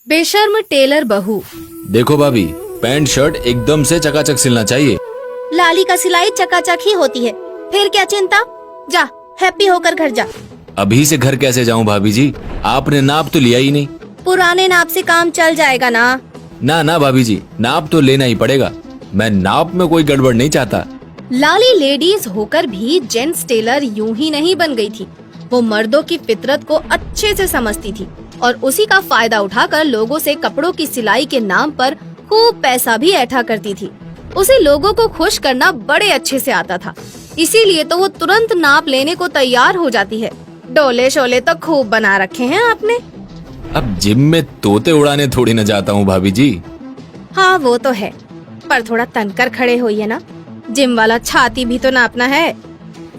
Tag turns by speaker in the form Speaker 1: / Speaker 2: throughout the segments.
Speaker 1: बेशर्म टेलर बहू।
Speaker 2: देखो भाभी, पैंट शर्ट एकदम से चकाचक सिलना चाहिए।
Speaker 3: लाली का सिलाई चकाचक ही होती है, फिर क्या चिंता। जा हैप्पी होकर घर जा।
Speaker 2: अभी से घर कैसे जाऊं भाभी जी, आपने नाप तो लिया ही नहीं।
Speaker 3: पुराने नाप से काम चल जाएगा ना।
Speaker 2: ना भाभी जी, नाप तो लेना ही पड़ेगा। मैं नाप में कोई गड़बड़ नहीं चाहता।
Speaker 1: लाली लेडीज होकर भी जेंट्स टेलर यूं ही नहीं बन गई थी। वो मर्दों की फितरत को अच्छे से समझती थी और उसी का फायदा उठाकर लोगों से कपड़ों की सिलाई के नाम पर खूब पैसा भी ऐठा करती थी। उसे लोगों को खुश करना बड़े अच्छे से आता था, इसीलिए तो वो तुरंत नाप लेने को तैयार हो जाती है। डोले शोले तो खूब बना रखे हैं आपने।
Speaker 2: अब जिम में तोते उड़ाने थोड़ी न जाता हूँ भाभी जी।
Speaker 1: हाँ वो तो है, पर थोड़ा तनकर खड़े होइए ना। जिम वाला छाती भी तो नापना है।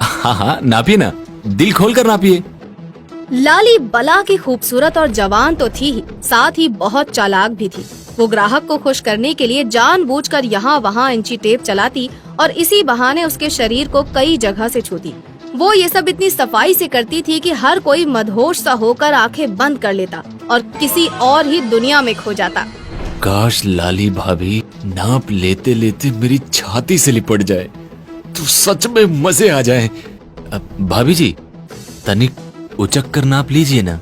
Speaker 2: हाँ नापिए ना, दिल खोल कर नापिए।
Speaker 1: लाली बला की खूबसूरत और जवान तो थी ही, साथ ही बहुत चालाक भी थी। वो ग्राहक को खुश करने के लिए जानबूझकर यहाँ वहाँ इंची टेप चलाती और इसी बहाने उसके शरीर को कई जगह से छूती। वो ये सब इतनी सफाई से करती थी कि हर कोई मदहोश सा होकर आंखें बंद कर लेता और किसी और ही दुनिया में खो जाता।
Speaker 2: काश लाली भाभी नाप लेते लेते मेरी छाती से लिपट जाए तो सच में मजे आ जाए। भाभी जी, तनिक उचक कर नाप लीजिए ना।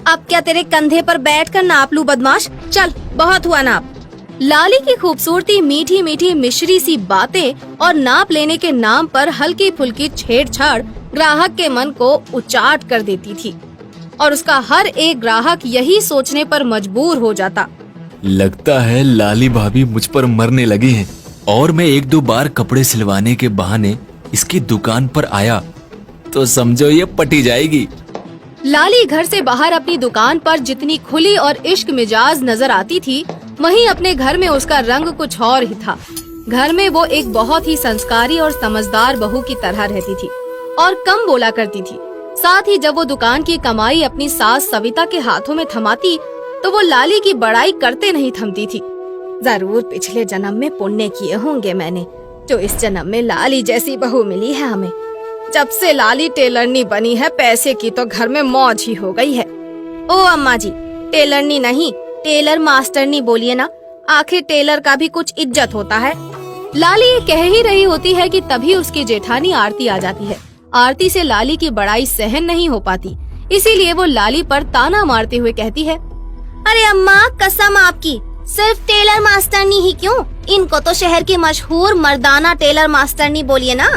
Speaker 1: अब क्या तेरे कंधे पर बैठकर नाप लूं बदमाश? चल बहुत हुआ नाप। लाली की खूबसूरती, मीठी मीठी मिश्री सी बातें और नाप लेने के नाम पर हल्की फुल्की छेड़छाड़ ग्राहक के मन को उचाट कर देती थी और उसका हर एक ग्राहक यही सोचने पर मजबूर हो जाता।
Speaker 2: लगता है लाली भाभी मुझ पर मरने लगी हैं। और मैं एक दो बार कपड़े सिलवाने के बहाने इसकी दुकान पर आया तो समझो ये पटी जाएगी।
Speaker 1: लाली घर से बाहर अपनी दुकान पर जितनी खुली और इश्क मिजाज नजर आती थी, वहीं अपने घर में उसका रंग कुछ और ही था। घर में वो एक बहुत ही संस्कारी और समझदार बहू की तरह रहती थी और कम बोला करती थी। साथ ही जब वो दुकान की कमाई अपनी सास सविता के हाथों में थमाती तो वो लाली की बड़ाई करते नहीं थमती थी। जरूर पिछले जन्म में पुण्य किए होंगे मैंने, जो इस जन्म में लाली जैसी बहू मिली है हमें। जब से लाली टेलरनी बनी है, पैसे की तो घर में मौज ही हो गई है। ओ अम्मा जी, टेलरनी नहीं टेलर मास्टरनी बोलिए ना, आखिर टेलर का भी कुछ इज्जत होता है। लाली ये कह ही रही होती है कि तभी उसकी जेठानी आरती आ जाती है। आरती से लाली की बड़ाई सहन नहीं हो पाती, इसीलिए वो लाली पर ताना मारते हुए कहती है,
Speaker 3: अरे अम्मा कसम आपकी, सिर्फ टेलर मास्टरनी ही क्यों, इनको तो शहर की मशहूर मर्दाना टेलर मास्टरनी बोलिए ना।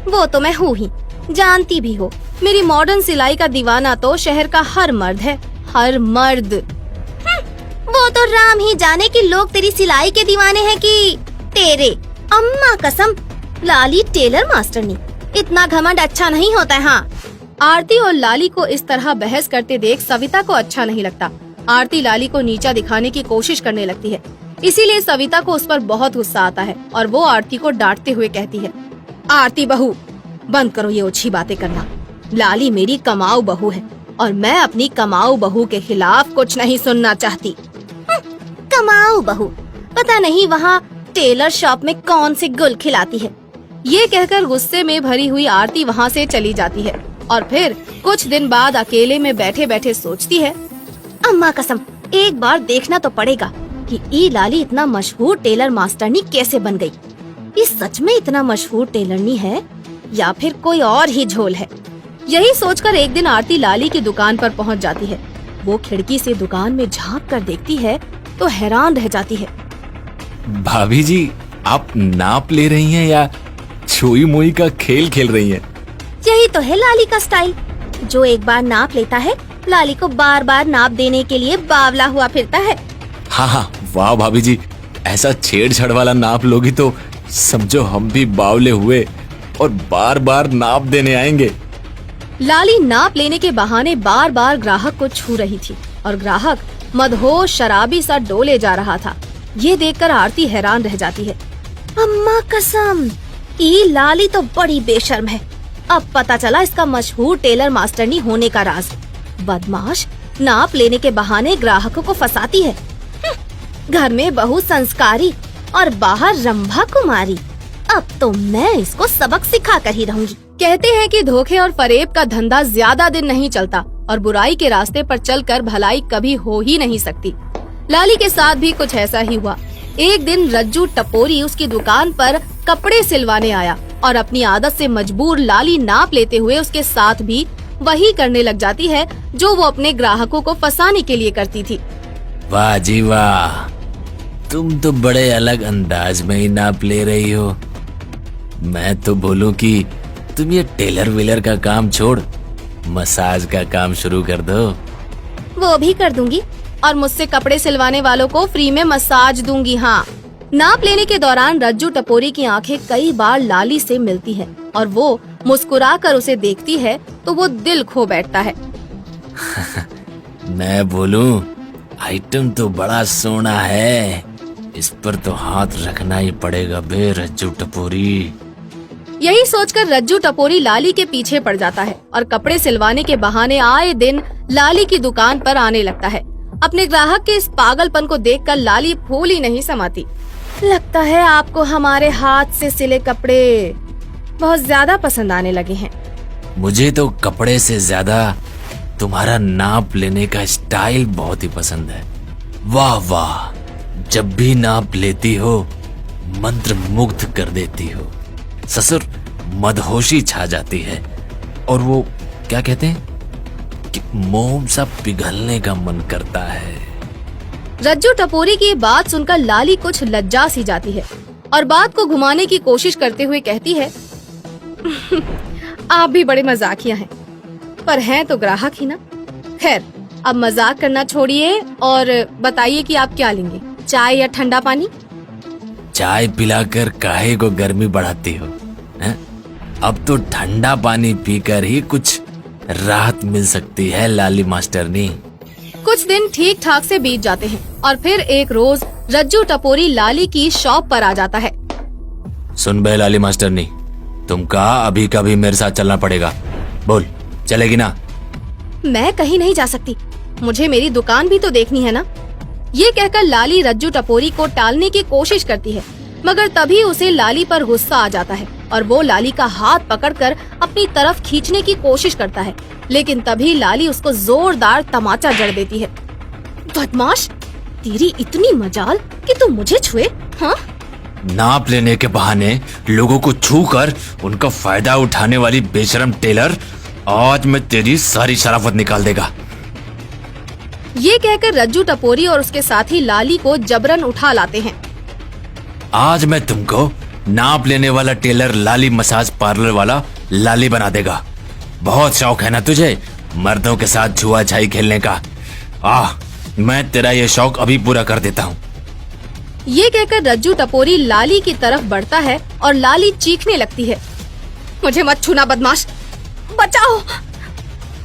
Speaker 1: वो तो मैं हूँ ही, जानती भी हो। मेरी मॉडर्न सिलाई का दीवाना तो शहर का हर मर्द है, हर मर्द।
Speaker 3: वो तो राम ही जाने कि लोग तेरी सिलाई के दीवाने हैं कि तेरे। अम्मा कसम, लाली टेलर मास्टरनी, इतना घमंड अच्छा नहीं होता है। हाँ।
Speaker 1: आरती और लाली को इस तरह बहस करते देख सविता को अच्छा नहीं लगता। आरती लाली को नीचा दिखाने की कोशिश करने लगती है, इसीलिए सविता को उस पर बहुत गुस्सा आता है और वो आरती को डांटते हुए कहती है, आरती बहू, बंद करो ये ओछी बातें करना। लाली मेरी कमाऊ बहू है और मैं अपनी कमाऊ बहू के खिलाफ कुछ नहीं सुनना चाहती।
Speaker 3: कमाऊ बहू, पता नहीं वहाँ टेलर शॉप में कौन से गुल खिलाती है।
Speaker 1: ये कहकर गुस्से में भरी हुई आरती वहाँ से चली जाती है और फिर कुछ दिन बाद अकेले में बैठे बैठे सोचती है,
Speaker 3: अम्मा कसम, एक बार देखना तो पड़ेगा कि ई लाली इतना मशहूर टेलर मास्टरनी कैसे बन गई। ये सच में इतना मशहूर टेलरनी है या फिर कोई और ही झोल है।
Speaker 1: यही सोचकर एक दिन आरती लाली की दुकान पर पहुंच जाती है। वो खिड़की से दुकान में झांक कर देखती है तो हैरान रह जाती है।
Speaker 2: भाभी जी, आप नाप ले रही हैं या छुई मुई का खेल खेल रही हैं?
Speaker 3: यही तो है लाली का स्टाइल, जो एक बार नाप लेता है लाली को बार बार नाप देने के लिए बावला हुआ फिरता है।
Speaker 2: हाँ, वाह भाभी जी, ऐसा छेड़छाड़ वाला नाप लोगी तो समझो हम भी बावले हुए और बार बार नाप देने आएंगे।
Speaker 1: लाली नाप लेने के बहाने बार बार ग्राहक को छू रही थी और ग्राहक मदहोश शराबी सा डोले जा रहा था। ये देखकर आरती हैरान रह जाती है।
Speaker 3: अम्मा कसम, ये लाली तो बड़ी बेशर्म है।
Speaker 1: अब पता चला इसका मशहूर टेलर मास्टरनी होने का राज। बदमाश, नाप लेने के बहाने ग्राहकों को फंसाती है। घर में बहू संस्कारी और बाहर रंभा कुमारी। अब तो मैं इसको सबक सिखा कर ही रहूंगी। कहते हैं कि धोखे और फरेब का धंधा ज्यादा दिन नहीं चलता और बुराई के रास्ते पर चलकर भलाई कभी हो ही नहीं सकती। लाली के साथ भी कुछ ऐसा ही हुआ। एक दिन रज्जू टपोरी उसकी दुकान पर कपड़े सिलवाने आया और अपनी आदत से मजबूर लाली नाप लेते हुए उसके साथ भी वही करने लग जाती है जो वो अपने ग्राहकों को फंसाने के लिए करती थी।
Speaker 2: वाह जी वाह, तुम तो बड़े अलग अंदाज में ही नाप ले रही हो। मैं तो बोलूं कि तुम ये टेलर वेलर का काम छोड़ मसाज का काम शुरू कर दो।
Speaker 1: वो भी कर दूंगी और मुझसे कपड़े सिलवाने वालों को फ्री में मसाज दूंगी। हाँ। नाप लेने के दौरान रज्जू टपोरी की आंखें कई बार लाली से मिलती है और वो मुस्कुराकर उसे देखती है तो वो दिल खो बैठता है।
Speaker 2: मैं बोलूं, आइटम तो बड़ा सोना है, इस पर तो हाथ रखना ही पड़ेगा बे रज्जू टपोरी।
Speaker 1: यही सोचकर रज्जू टपोरी लाली के पीछे पड़ जाता है और कपड़े सिलवाने के बहाने आए दिन लाली की दुकान पर आने लगता है। अपने ग्राहक के इस पागलपन को देखकर लाली फूल ही नहीं समाती। लगता है आपको हमारे हाथ से सिले कपड़े बहुत ज्यादा पसंद आने लगे हैं।
Speaker 2: मुझे तो कपड़े से ज्यादा तुम्हारा नाप लेने का स्टाइल बहुत ही पसंद है। वाह वाह, जब भी नाप लेती हो मंत्र मुग्ध कर देती हो। ससुर मदहोशी छा जाती है और वो क्या कहते हैं कि मोम सा पिघलने का मन करता है।
Speaker 1: रज्जू टपोरी की बात सुनकर लाली कुछ लज्जा सी जाती है और बात को घुमाने की कोशिश करते हुए कहती है, आप भी बड़े मजाकिया हैं, पर हैं तो ग्राहक ही ना। खैर, अब मजाक करना छोड़िए और बताइए कि आप क्या लेंगे, चाय या ठंडा पानी?
Speaker 2: चाय पिलाकर काहे को गर्मी बढ़ाती हो हैं? अब तो ठंडा पानी पीकर ही कुछ राहत मिल सकती है लाली मास्टरनी।
Speaker 1: कुछ दिन ठीक ठाक से बीत जाते हैं और फिर एक रोज रज्जू टपोरी लाली की शॉप पर आ जाता है।
Speaker 2: सुन बे लाली मास्टरनी, तुम कहा अभी कभी मेरे साथ चलना पड़ेगा, बोल चलेगी ना?
Speaker 1: मैं कहीं नहीं जा सकती, मुझे मेरी दुकान भी तो देखनी है ना। ये कहकर लाली रज्जू टपोरी को टालने की कोशिश करती है, मगर तभी उसे लाली पर गुस्सा आ जाता है और वो लाली का हाथ पकड़कर अपनी तरफ खींचने की कोशिश करता है, लेकिन तभी लाली उसको जोरदार तमाचा जड़ देती है। बदमाश, तेरी इतनी मजाल कि तू मुझे छुए? हाँ?
Speaker 2: नाप लेने के बहाने लोगों को छू कर उनका फायदा उठाने वाली बेशरम टेलर, आज मैं तेरी सारी शराफत निकाल देगा।
Speaker 1: ये कहकर रज्जू टपोरी और उसके साथी लाली को जबरन उठा लाते हैं।
Speaker 2: आज मैं तुमको नाप लेने वाला टेलर लाली मसाज पार्लर वाला लाली बना देगा। बहुत शौक है ना तुझे मर्दों के साथ छुआ छाई खेलने का? मैं तेरा ये शौक अभी पूरा कर देता हूँ।
Speaker 1: ये कहकर रज्जू टपोरी लाली की तरफ बढ़ता है और लाली चीखने लगती है, मुझे मत छूना बदमाश, बचाओ,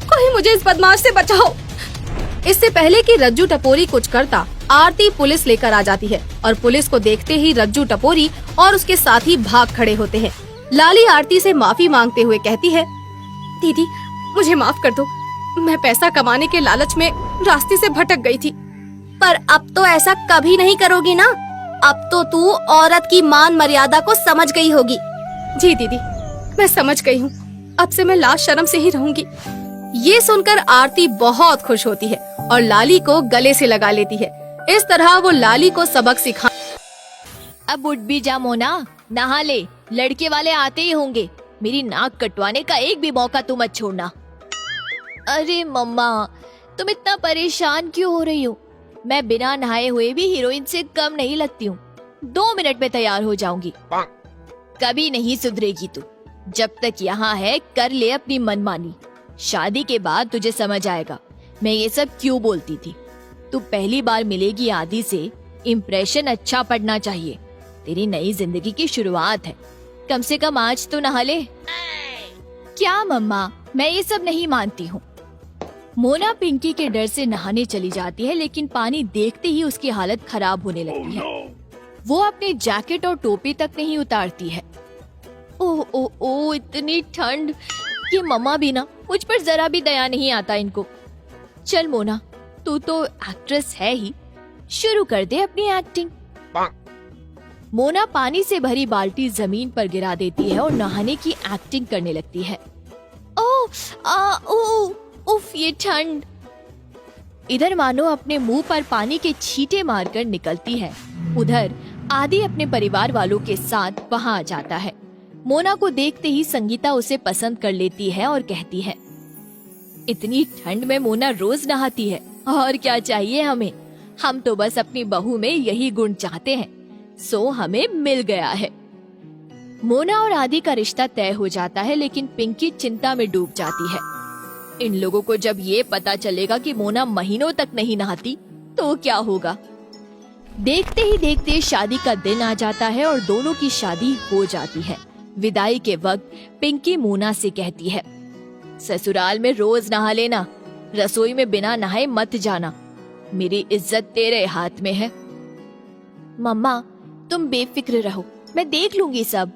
Speaker 1: कोई मुझे इस बदमाश से बचाओ। इससे पहले कि रज्जू टपोरी कुछ करता, आरती पुलिस लेकर आ जाती है और पुलिस को देखते ही रज्जू टपोरी और उसके साथी भाग खड़े होते हैं। लाली आरती से माफी मांगते हुए कहती है, दीदी मुझे माफ कर दो, मैं पैसा कमाने के लालच में रास्ते से भटक गई थी। पर अब तो ऐसा कभी नहीं करोगी ना? अब तो तू औरत की मान मर्यादा को समझ गई होगी। जी दीदी, मैं समझ गई हूँ, अब से मैं लाज शर्म से ही रहूंगी। ये सुनकर आरती बहुत खुश होती है और लाली को गले से लगा लेती है। इस तरह वो लाली को सबक सिखा।
Speaker 4: अब उठ भी जा मोना, नहा ले, लड़के वाले आते ही होंगे। मेरी नाक कटवाने का एक भी मौका तू मत छोड़ना। अरे मम्मा, तुम इतना परेशान क्यों हो रही हो? मैं बिना नहाए हुए भी हीरोइन से कम नहीं लगती हूँ। 2 मिनट में तैयार हो जाऊंगी। कभी नहीं सुधरेगी तू। जब तक यहाँ है कर ले अपनी मनमानी। शादी के बाद तुझे समझ आएगा मैं ये सब क्यों बोलती थी। तू पहली बार मिलेगी आदि से, इम्प्रेशन अच्छा पड़ना चाहिए। तेरी नई जिंदगी की शुरुआत है, कम से कम आज तो नहा ले। क्या मम्मा, मैं ये सब नहीं मानती हूँ। मोना पिंकी के डर से नहाने चली जाती है, लेकिन पानी देखते ही उसकी हालत खराब होने लगती है। वो अपने जैकेट और टोपी तक नहीं उतारती है। ओह ओह ओह, इतनी ठंड। ये मम्मा भी ना, मुझ पर जरा भी दया नहीं आता इनको। चल मोना, तू तो एक्ट्रेस है ही, शुरू कर दे अपनी एक्टिंग। मोना पानी से भरी बाल्टी जमीन पर गिरा देती है और नहाने की एक्टिंग करने लगती है। ओ उफ, ये ठंड। इधर मानो अपने मुंह पर पानी के छींटे मारकर निकलती है। उधर आदि अपने परिवार वालों के साथ वहां आ जाता है। मोना को देखते ही संगीता उसे पसंद कर लेती है और कहती है, इतनी ठंड में मोना रोज नहाती है, और क्या चाहिए हमें। हम तो बस अपनी बहू में यही गुण चाहते हैं, सो हमें मिल गया है। मोना और आदि का रिश्ता तय हो जाता है, लेकिन पिंकी चिंता में डूब जाती है। इन लोगों को जब ये पता चलेगा कि मोना महीनों तक नहीं नहाती तो क्या होगा। देखते ही देखते शादी का दिन आ जाता है और दोनों की शादी हो जाती है। विदाई के वक्त पिंकी मोना से कहती है, ससुराल में रोज नहा लेना, रसोई में बिना नहाए मत जाना, मेरी इज्जत तेरे हाथ में है। मम्मा तुम बेफिक्र रहो, मैं देख लूंगी सब।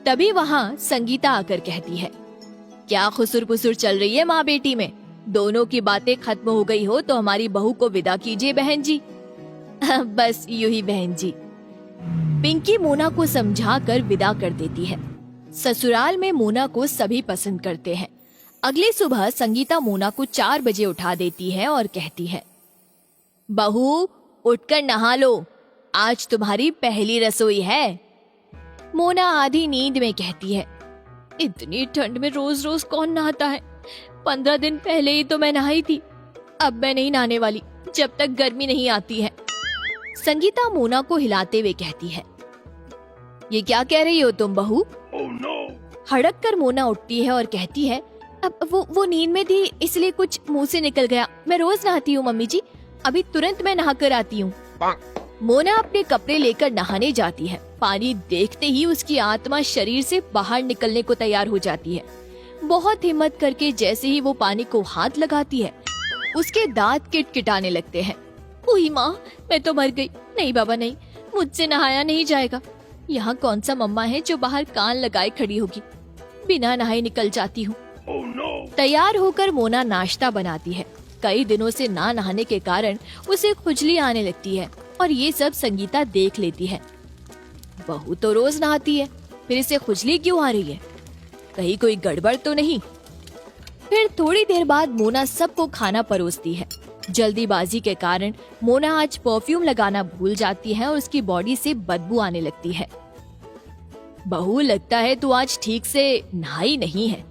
Speaker 4: तभी वहाँ संगीता आकर कहती है, क्या खुसुर पुसुर चल रही है माँ बेटी में? दोनों की बातें खत्म हो गई हो तो हमारी बहू को विदा कीजिए बहन जी। बस यूं ही बहन जी। पिंकी मोना को समझाकर विदा कर देती है। ससुराल में मोना को सभी पसंद करते हैं। अगली सुबह संगीता मोना को 4 बजे उठा देती है और कहती है, बहू उठकर नहा लो, आज तुम्हारी पहली रसोई है। मोना आधी नींद में कहती है, इतनी ठंड में रोज रोज कौन नहाता है? 15 दिन पहले ही तो मैं नहाई थी, अब मैं नहीं नहाने वाली जब तक गर्मी नहीं आती है। संगीता मोना को हिलाते हुए कहती है, ये क्या कह रही हो तुम बहू? हड़क कर मोना उठती है और कहती है, अब वो नींद में थी इसलिए कुछ मुंह से निकल गया। मैं रोज नहाती हूँ मम्मी जी, अभी तुरंत मैं नहा कर आती हूँ। मोना अपने कपड़े लेकर नहाने जाती है। पानी देखते ही उसकी आत्मा शरीर से बाहर निकलने को तैयार हो जाती है। बहुत हिम्मत करके जैसे ही वो पानी को हाथ लगाती है, उसके दांत किटकिटाने लगते हैं। ओही माँ, मैं तो मर गई। नहीं बाबा नहीं, मुझसे नहाया नहीं जाएगा। यहाँ कौन सा मम्मा है जो बाहर कान लगाए खड़ी होगी? बिना नहाए निकल जाती हूँ। तैयार होकर मोना नाश्ता बनाती है। कई दिनों से ना नहाने के कारण उसे खुजली आने लगती है और ये सब संगीता देख लेती है। बहू तो रोज नहाती है, फिर इसे खुजली क्यों आ रही है? कहीं कोई गड़बड़ तो नहीं? फिर थोड़ी देर बाद मोना सबको खाना परोसती है। जल्दीबाजी के कारण मोना आज परफ्यूम लगाना भूल जाती है और उसकी बॉडी से बदबू आने लगती है। बहू लगता है तू आज ठीक से नहाई नहीं है।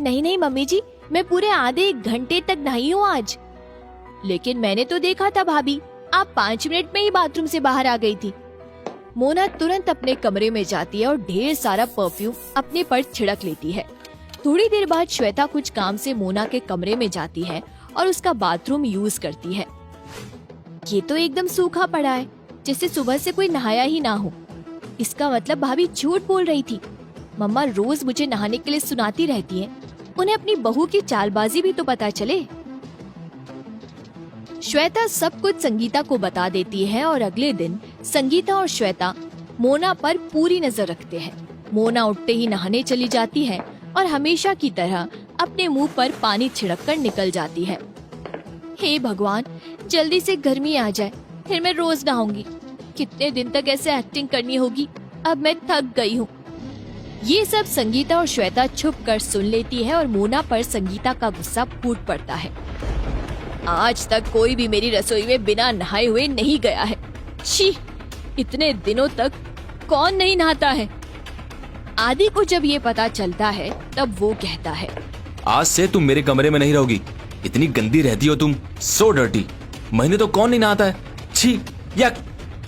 Speaker 4: नहीं नहीं मम्मी जी, मैं पूरे आधे 1 घंटे तक नहाई हूँ आज। लेकिन मैंने तो देखा था भाभी, आप 5 मिनट में ही बाथरूम से बाहर आ गई थी। मोना तुरंत अपने कमरे में जाती है और ढेर सारा परफ्यूम अपने पर छिड़क लेती है। थोड़ी देर बाद श्वेता कुछ काम से मोना के कमरे में जाती है और उसका बाथरूम यूज करती है। ये तो एकदम सूखा पड़ा है, जैसे सुबह से कोई नहाया ही ना हो। इसका मतलब भाभी झूठ बोल रही थी। मम्मा रोज मुझे नहाने के लिए सुनाती रहती हैं। उन्हें अपनी बहू की चालबाजी भी तो पता चले। श्वेता सब कुछ संगीता को बता देती है और अगले दिन संगीता और श्वेता मोना पर पूरी नजर रखते हैं। मोना उठते ही नहाने चली जाती है और हमेशा की तरह अपने मुंह पर पानी छिड़ककर निकल जाती है। हे भगवान, जल्दी से गर्मी आ जाए, फिर मैं रोज नहाऊंगी। कितने दिन तक ऐसे एक्टिंग करनी होगी? अब मैं थक गई हूँ। ये सब संगीता और श्वेता छुप कर सुन लेती है और मोना पर संगीता का गुस्सा फूट पड़ता है। आज तक कोई भी मेरी रसोई में बिना नहाए हुए नहीं गया है। छी, इतने दिनों तक कौन नहीं नहाता है? आदि को जब ये पता चलता है तब वो कहता है,
Speaker 2: आज से तुम मेरे कमरे में नहीं रहोगी। इतनी गंदी रहती हो तुम, सो डर्टी। महीने तो कौन नहीं नहाता है? छी, यक।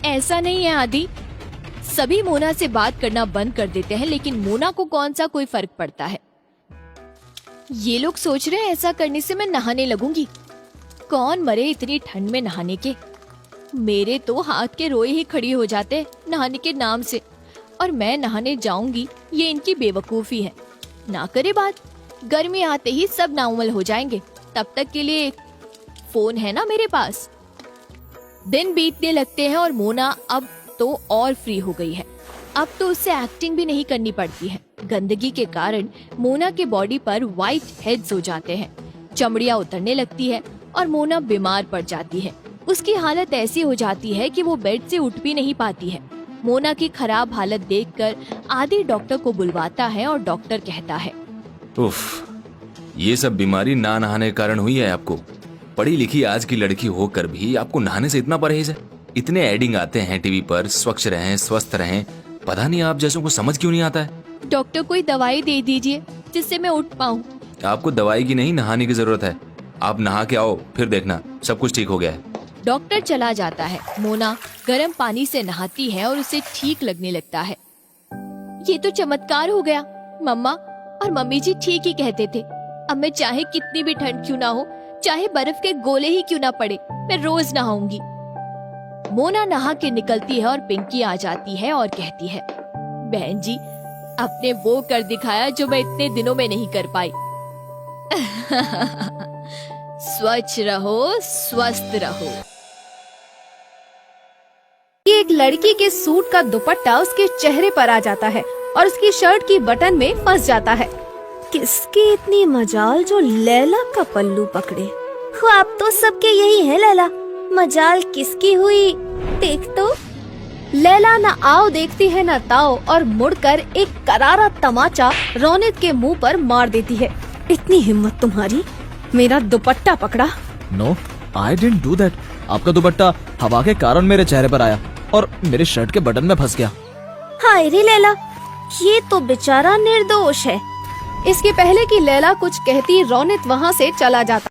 Speaker 4: ऐसा नहीं है आदि। सभी मोना से बात करना बंद कर देते हैं, लेकिन मोना को कौन सा कोई फर्क पड़ता है। ये लोग सोच रहे हैं ऐसा करने से मैं नहाने लगूंगी। कौन मरे इतनी ठंड में नहाने के। मेरे तो हाथ के रोए ही खड़ी हो जाते नहाने के नाम से, और मैं नहाने जाऊंगी ये इनकी बेवकूफी है। ना करे बात, गर्मी आते ही सब नाउमल हो जाएंगे। तब तक के लिए फोन है ना मेरे पास। दिन बीतने लगते हैं और मोना अब तो और फ्री हो गई है। अब तो उससे एक्टिंग भी नहीं करनी पड़ती है। गंदगी के कारण मोना के बॉडी पर व्हाइट हेड्स हो जाते हैं, चमड़ियां उतरने लगती है और मोना बीमार पड़ जाती है। उसकी हालत ऐसी हो जाती है कि वो बेड से उठ भी नहीं पाती है। मोना की खराब हालत देखकर आदि डॉक्टर को बुलवाता है और डॉक्टर कहता है,
Speaker 2: उफ, ये सब बीमारी ना नहाने के कारण हुई है आपको। पढ़ी लिखी आज की लड़की होकर भी आपको नहाने से इतना परहेज है। इतने एडिंग आते हैं टीवी पर, स्वच्छ रहें, स्वस्थ रहें, पता नहीं आप जैसों को समझ क्यों नहीं आता है।
Speaker 4: डॉक्टर कोई दवाई दे दीजिए जिससे मैं उठ पाऊँ।
Speaker 2: आपको दवाई की नहीं, नहाने की जरूरत है। आप नहा के आओ, फिर देखना सब कुछ ठीक हो गया है।
Speaker 4: डॉक्टर चला जाता है। मोना गर्म पानी से नहाती है और उसे ठीक लगने लगता है। ये तो चमत्कार हो गया। मम्मा और मम्मी जी ठीक ही कहते थे। अब मैं चाहे कितनी भी ठंड क्यों ना हो, चाहे बर्फ के गोले ही क्यों ना पड़े, मैं रोज नहाऊंगी। मोना नहा के निकलती है और पिंकी आ जाती है और कहती है, बहन जी आपने वो कर दिखाया जो मैं इतने दिनों में नहीं कर पाई। स्वच्छ रहो, स्वस्थ रहो।
Speaker 1: कि एक लड़की के सूट का दुपट्टा उसके चेहरे पर आ जाता है और उसकी शर्ट की बटन में फंस जाता है।
Speaker 3: किसकी इतनी मजाल जो लैला का पल्लू पकड़े। ख्वाब तो सबके यही है लैला, मजाल किसकी हुई देख तो।
Speaker 1: लैला न आओ देखती है न ताओ और मुड़कर एक करारा तमाचा रौनक के मुंह पर मार देती है।
Speaker 3: इतनी हिम्मत तुम्हारी,
Speaker 1: मेरा दुपट्टा पकड़ा।
Speaker 5: No, I didn't do that. आपका दुपट्टा हवा के कारण मेरे चेहरे पर आया और मेरे शर्ट के बटन में फंस गया।
Speaker 3: हाय रे लैला, ये तो बेचारा निर्दोष है।
Speaker 1: इसके पहले कि लैला कुछ कहती, रौनक वहाँ से चला जाता।